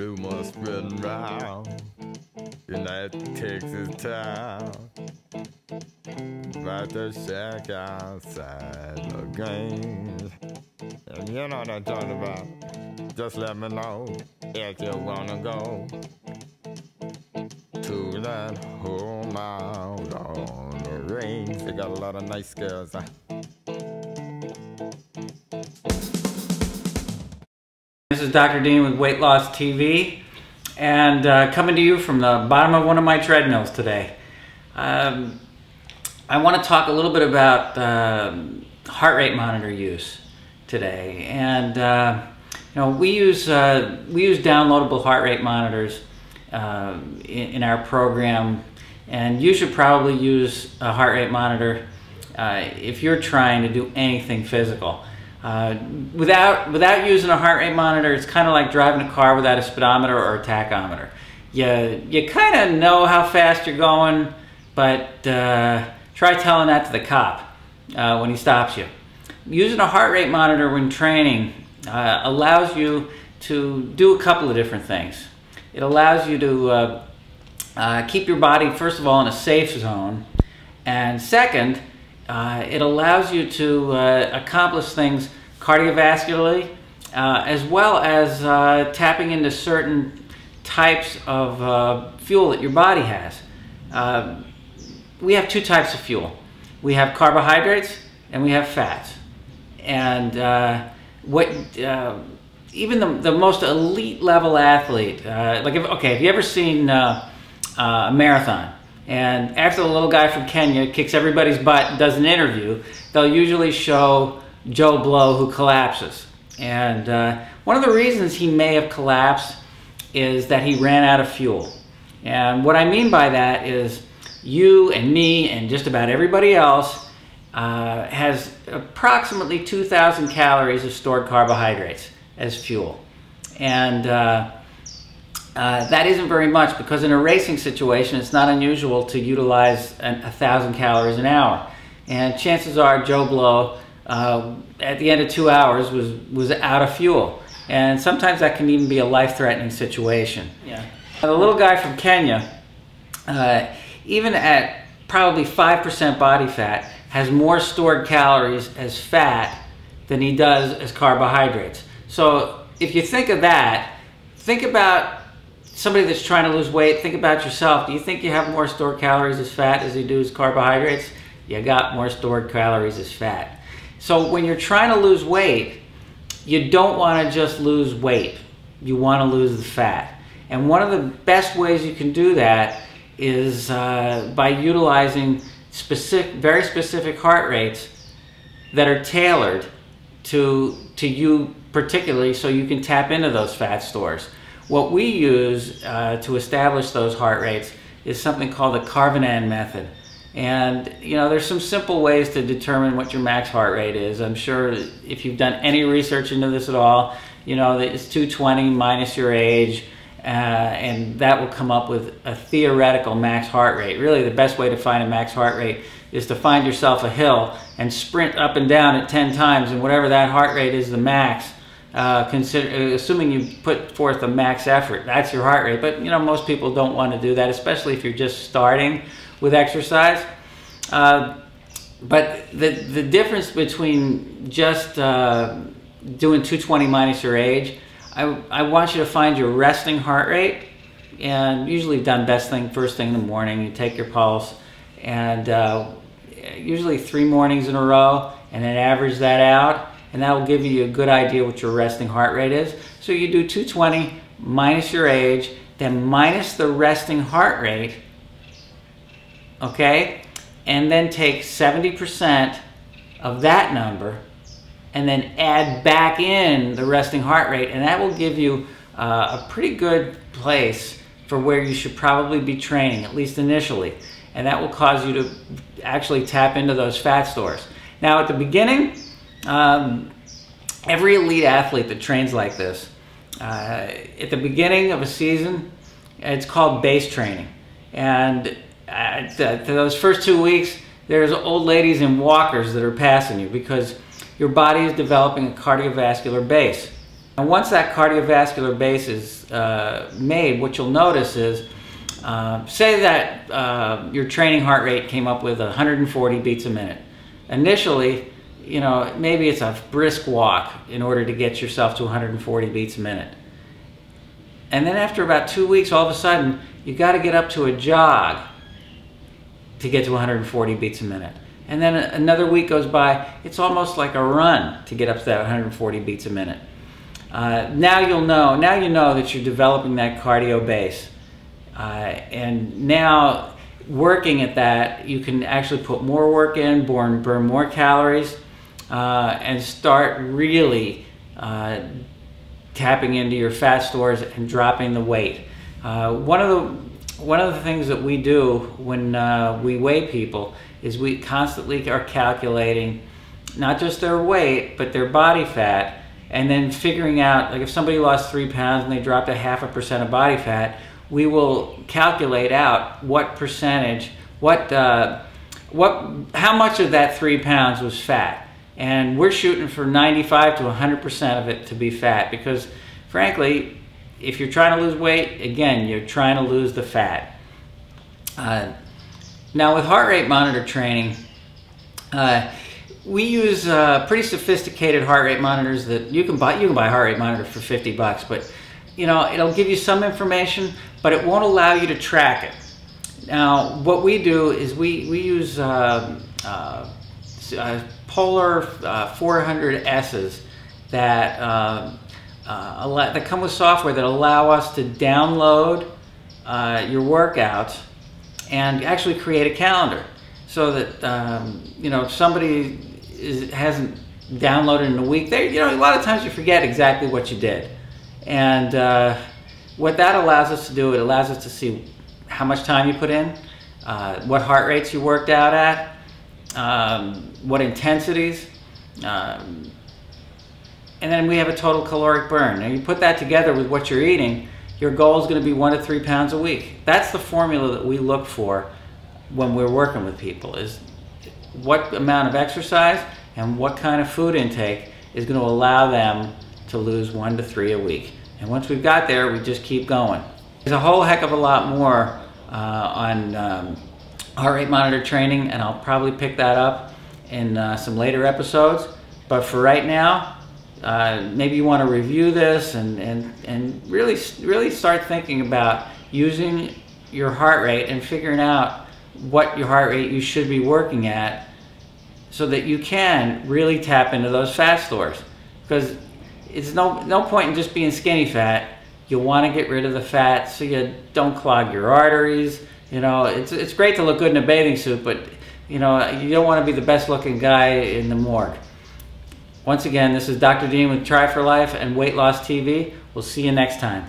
rumors spreading round United Texas town about the shack outside the game. And you know what I'm talking about. Just let me know if you wanna go to that home out on the range. They got a lot of nice girls. This is Dr. Dean with Weight Loss TV, and coming to you from the bottom of one of my treadmills today. I want to talk a little bit about heart rate monitor use today, and you know, we use downloadable heart rate monitors in our program, and you should probably use a heart rate monitor if you're trying to do anything physical. Without using a heart rate monitor, it's kind of like driving a car without a speedometer or a tachometer. You kind of know how fast you're going, but try telling that to the cop when he stops you. Using a heart rate monitor when training allows you to do a couple of different things. It allows you to keep your body, first of all, in a safe zone, and second, it allows you to accomplish things cardiovascularly, as well as tapping into certain types of fuel that your body has. We have two types of fuel. We have carbohydrates and we have fats. And even the most elite level athlete, if you ever seen a marathon, and after the little guy from Kenya kicks everybody's butt and does an interview, they'll usually show Joe Blow who collapses. And one of the reasons he may have collapsed is that he ran out of fuel. And what I mean by that is you and me and just about everybody else has approximately 2,000 calories of stored carbohydrates as fuel. And that isn't very much, because in a racing situation it's not unusual to utilize 1,000 calories an hour. And chances are Joe Blow at the end of 2 hours was out of fuel. And sometimes that can even be a life-threatening situation. Yeah. The little guy from Kenya, even at probably 5% body fat, has more stored calories as fat than he does as carbohydrates. So if you think of that, think about somebody that's trying to lose weight. Think about yourself. Do you think you have more stored calories as fat as you do as carbohydrates? You got more stored calories as fat. So when you're trying to lose weight, you don't want to just lose weight. You want to lose the fat. And one of the best ways you can do that is by utilizing very specific heart rates that are tailored to you particularly, so you can tap into those fat stores. What we use to establish those heart rates is something called the Karvanan method. And you know, there's some simple ways to determine what your max heart rate is. I'm sure if you've done any research into this at all, you know that it's 220 minus your age, and that will come up with a theoretical max heart rate. Really, the best way to find a max heart rate is to find yourself a hill and sprint up and down at 10 times, and whatever that heart rate is, the max, assuming you put forth the max effort, that's your heart rate. But you know, most people don't want to do that, especially if you're just starting with exercise. But the difference between just doing 220 minus your age, I want you to find your resting heart rate, and usually done best thing first thing in the morning. You take your pulse, and usually 3 mornings in a row, and then average that out, and that will give you a good idea what your resting heart rate is. So you do 220 minus your age, then minus the resting heart rate, okay? And then take 70% of that number and then add back in the resting heart rate, and that will give you a pretty good place for where you should probably be training, at least initially. And that will cause you to actually tap into those fat stores. Now at the beginning, every elite athlete that trains like this, at the beginning of a season, it's called base training. And those first 2 weeks, there's old ladies in walkers that are passing you, because your body is developing a cardiovascular base. And once that cardiovascular base is made, what you'll notice is, say that your training heart rate came up with 140 beats a minute. Initially, you know, maybe it's a brisk walk in order to get yourself to 140 beats a minute. And then after about 2 weeks, all of a sudden, you got to get up to a jog to get to 140 beats a minute. And then another week goes by, it's almost like a run to get up to that 140 beats a minute. Now you know that you're developing that cardio base. And now working at that, you can actually put more work in, burn more calories, and start really tapping into your fat stores and dropping the weight. One of the things that we do when we weigh people is we constantly are calculating not just their weight, but their body fat, and then figuring out, like if somebody lost 3 pounds and they dropped 0.5% of body fat, we will calculate out what percentage, how much of that 3 pounds was fat. And we're shooting for 95 to 100% of it to be fat, because frankly, if you're trying to lose weight, again, you're trying to lose the fat. Now with heart rate monitor training, we use pretty sophisticated heart rate monitors that you can buy. You can buy a heart rate monitor for 50 bucks, but you know, it'll give you some information, but it won't allow you to track it. Now, what we do is we use Polar 400S's that that come with software that allow us to download your workouts and actually create a calendar, so that you know, if somebody hasn't downloaded in a week, you know, a lot of times you forget exactly what you did. And what that allows us to do, it allows us to see how much time you put in, what heart rates you worked out at, what intensities, and then we have a total caloric burn. Now you put that together with what you're eating, your goal is going to be 1 to 3 pounds a week. That's the formula that we look for when we're working with people, is what amount of exercise and what kind of food intake is going to allow them to lose 1 to 3 a week. And once we've got there, we just keep going. There's a whole heck of a lot more on heart rate monitor training, and I'll probably pick that up in some later episodes. But for right now, maybe you want to review this and really start thinking about using your heart rate and figuring out what your heart rate you should be working at, so that you can really tap into those fat stores. Because it's no point in just being skinny fat. You'll want to get rid of the fat so you don't clog your arteries. You know, it's great to look good in a bathing suit, but you know, you don't want to be the best looking guy in the morgue. Once again, this is Dr. Dean with Try for Life and Weight Loss TV. We'll see you next time.